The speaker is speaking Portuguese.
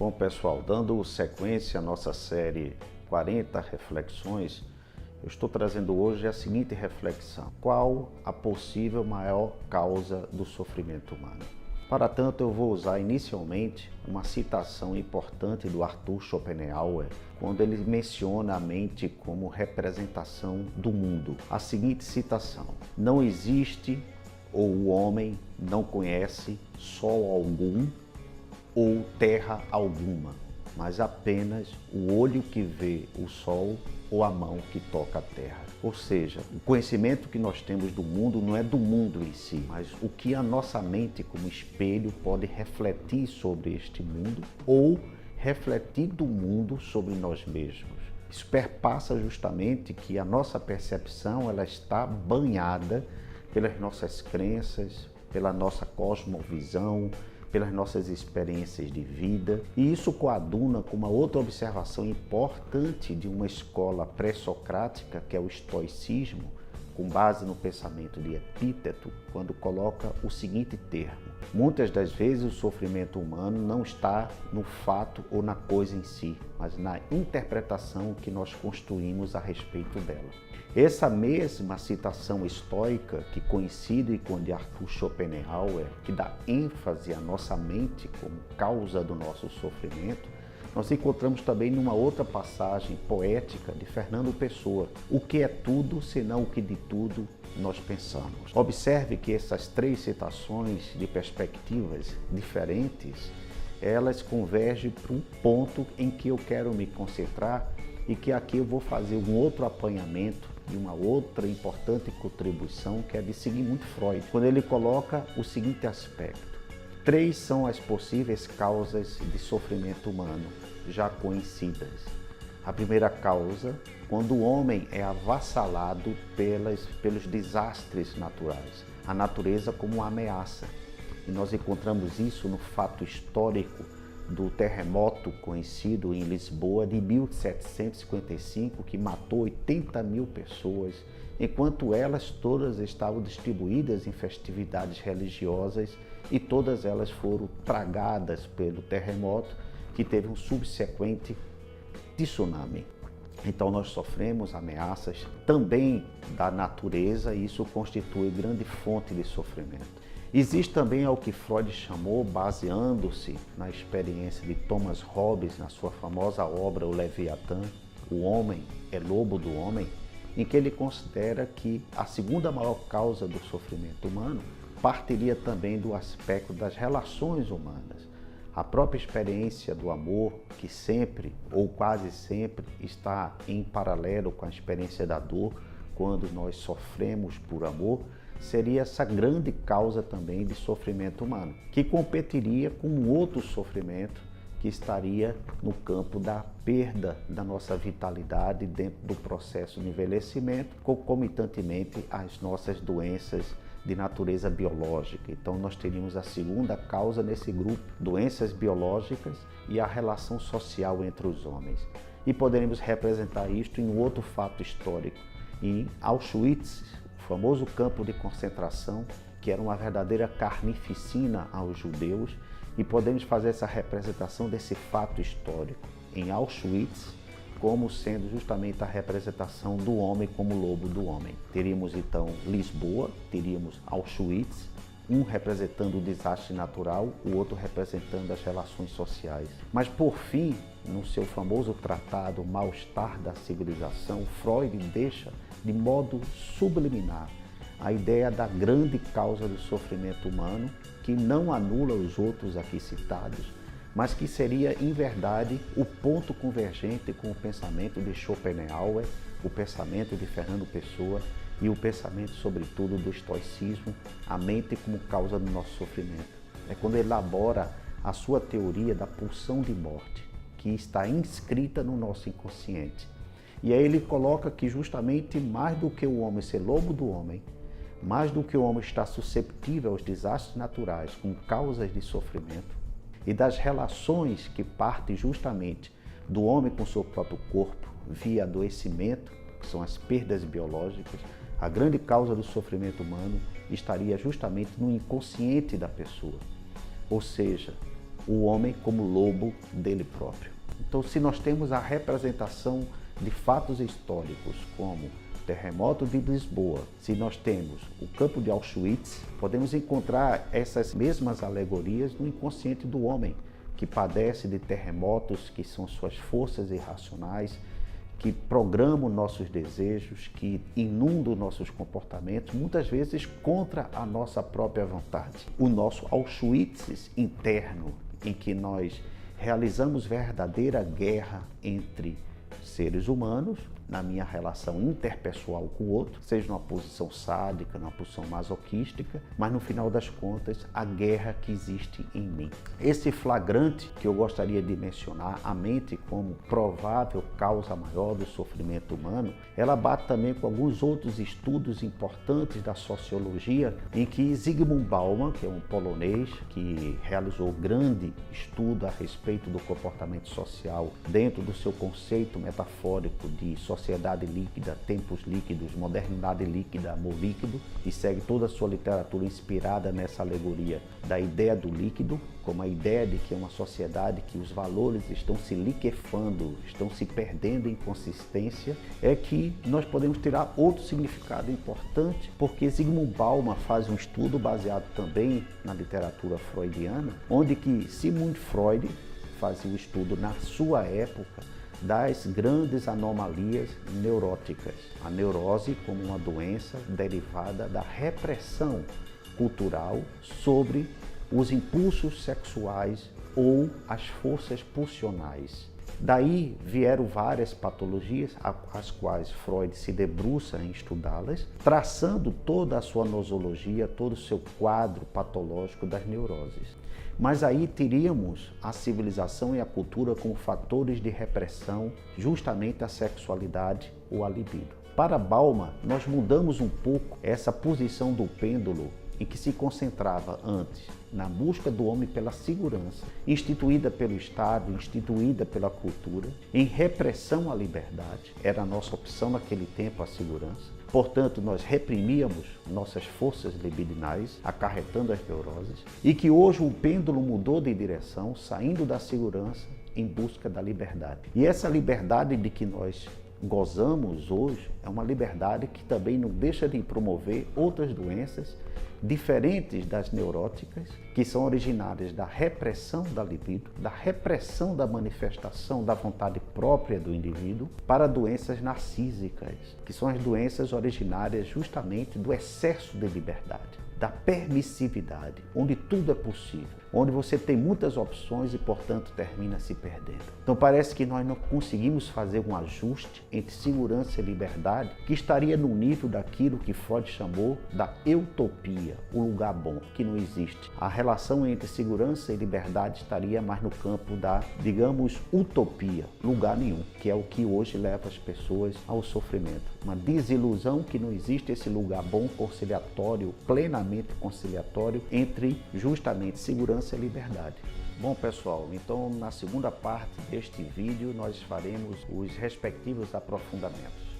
Bom, pessoal, dando sequência à nossa série 40 reflexões, eu estou trazendo hoje a seguinte reflexão: qual a possível maior causa do sofrimento humano? Para tanto, eu vou usar inicialmente uma citação importante do Arthur Schopenhauer, quando ele menciona a mente como representação do mundo. A seguinte citação: não existe, ou o homem não conhece, sol algum ou terra alguma, mas apenas o olho que vê o sol ou a mão que toca a terra. Ou seja, o conhecimento que nós temos do mundo não é do mundo em si, mas o que a nossa mente como espelho pode refletir sobre este mundo ou refletir do mundo sobre nós mesmos. Isso perpassa justamente que a nossa percepção ela está banhada pelas nossas crenças, pela nossa cosmovisão, pelas nossas experiências de vida. E isso coaduna com uma outra observação importante de uma escola pré-socrática, que é o estoicismo, com base no pensamento de Epíteto, quando coloca o seguinte termo: muitas das vezes o sofrimento humano não está no fato ou na coisa em si, mas na interpretação que nós construímos a respeito dela. Essa mesma citação estoica que coincide com a de Arthur Schopenhauer, que dá ênfase à nossa mente como causa do nosso sofrimento, nós encontramos também numa outra passagem poética de Fernando Pessoa: o que é tudo senão o que de tudo nós pensamos. Observe que essas três citações de perspectivas diferentes, elas convergem para um ponto em que eu quero me concentrar e que aqui eu vou fazer um outro apanhamento e uma outra importante contribuição, que é de Sigmund Freud, quando ele coloca o seguinte aspecto: três são as possíveis causas de sofrimento humano, já conhecidas. A primeira causa, quando o homem é avassalado pelos desastres naturais, a natureza como uma ameaça. E nós encontramos isso no fato histórico do terremoto conhecido em Lisboa de 1755, que matou 80 mil pessoas, enquanto elas todas estavam distribuídas em festividades religiosas e todas elas foram tragadas pelo terremoto, que teve um subsequente tsunami. Então nós sofremos ameaças também da natureza e isso constitui grande fonte de sofrimento. Existe também o que Freud chamou, baseando-se na experiência de Thomas Hobbes, na sua famosa obra O Leviatã, O Homem é Lobo do Homem, em que ele considera que a segunda maior causa do sofrimento humano partiria também do aspecto das relações humanas. A própria experiência do amor, que sempre ou quase sempre está em paralelo com a experiência da dor, quando nós sofremos por amor, seria essa grande causa também de sofrimento humano, que competiria com um outro sofrimento que estaria no campo da perda da nossa vitalidade dentro do processo de envelhecimento, concomitantemente às nossas doenças de natureza biológica. Então nós teríamos a segunda causa nesse grupo, doenças biológicas e a relação social entre os homens. E poderíamos representar isto em um outro fato histórico. Em Auschwitz, o famoso campo de concentração, que era uma verdadeira carnificina aos judeus, e podemos fazer essa representação desse fato histórico em Auschwitz como sendo justamente a representação do homem como lobo do homem. Teríamos então Lisboa, teríamos Auschwitz, um representando o desastre natural, o outro representando as relações sociais. Mas por fim, no seu famoso tratado Mal-Estar da Civilização, Freud deixa de modo subliminar a ideia da grande causa do sofrimento humano, que não anula os outros aqui citados, mas que seria, em verdade, o ponto convergente com o pensamento de Schopenhauer, o pensamento de Fernando Pessoa e o pensamento, sobretudo, do estoicismo, a mente como causa do nosso sofrimento. É quando ele elabora a sua teoria da pulsão de morte, que está inscrita no nosso inconsciente. E aí ele coloca que justamente mais do que o homem ser lobo do homem, mais do que o homem estar susceptível aos desastres naturais como causas de sofrimento e das relações que partem justamente do homem com seu próprio corpo via adoecimento, que são as perdas biológicas, a grande causa do sofrimento humano estaria justamente no inconsciente da pessoa. Ou seja, o homem como lobo dele próprio. Então, se nós temos a representação de fatos históricos como o terremoto de Lisboa, se nós temos o campo de Auschwitz, podemos encontrar essas mesmas alegorias no inconsciente do homem, que padece de terremotos, que são suas forças irracionais, que programam nossos desejos, que inundam nossos comportamentos, muitas vezes contra a nossa própria vontade. O nosso Auschwitz interno, em que nós realizamos verdadeira guerra entre seres humanos, na minha relação interpessoal com o outro, seja numa posição sádica, numa posição masoquística, mas no final das contas, a guerra que existe em mim. Esse flagrante que eu gostaria de mencionar, a mente como provável causa maior do sofrimento humano, ela bate também com alguns outros estudos importantes da sociologia, em que Zygmunt Bauman, que é um polonês que realizou grande estudo a respeito do comportamento social dentro do seu conceito metafórico de sociedade líquida, tempos líquidos, modernidade líquida, amor líquido, e segue toda a sua literatura inspirada nessa alegoria da ideia do líquido, como a ideia de que é uma sociedade que os valores estão se liquefando, estão se perdendo em consistência, é que nós podemos tirar outro significado importante, porque Zygmunt Bauman faz um estudo baseado também na literatura freudiana, onde que Sigmund Freud fazia o estudo na sua época das grandes anomalias neuróticas. A neurose como uma doença derivada da repressão cultural sobre os impulsos sexuais ou as forças pulsionais. Daí vieram várias patologias, as quais Freud se debruça em estudá-las, traçando toda a sua nosologia, todo o seu quadro patológico das neuroses. Mas aí teríamos a civilização e a cultura como fatores de repressão, justamente a sexualidade ou a libido. Para Bauman, nós mudamos um pouco essa posição do pêndulo em que se concentrava antes na busca do homem pela segurança, instituída pelo Estado, instituída pela cultura, em repressão à liberdade. Era a nossa opção naquele tempo a segurança. Portanto, nós reprimíamos nossas forças libidinais, acarretando as neuroses, e que hoje o pêndulo mudou de direção, saindo da segurança em busca da liberdade. E essa liberdade de que nós gozamos hoje é uma liberdade que também não deixa de promover outras doenças diferentes das neuróticas, que são originárias da repressão da libido, da repressão da manifestação da vontade própria do indivíduo, para doenças narcísicas, que são as doenças originárias justamente do excesso de liberdade, da permissividade, onde tudo é possível, onde você tem muitas opções e, portanto, termina se perdendo. Então parece que nós não conseguimos fazer um ajuste entre segurança e liberdade que estaria no nível daquilo que Freud chamou da utopia, o lugar bom, que não existe. A relação entre segurança e liberdade estaria mais no campo da, digamos, utopia, lugar nenhum, que é o que hoje leva as pessoas ao sofrimento. Uma desilusão que não existe esse lugar bom, conciliatório, plenamente conciliatório entre justamente segurança e liberdade. Bom, pessoal, então na segunda parte deste vídeo nós faremos os respectivos aprofundamentos.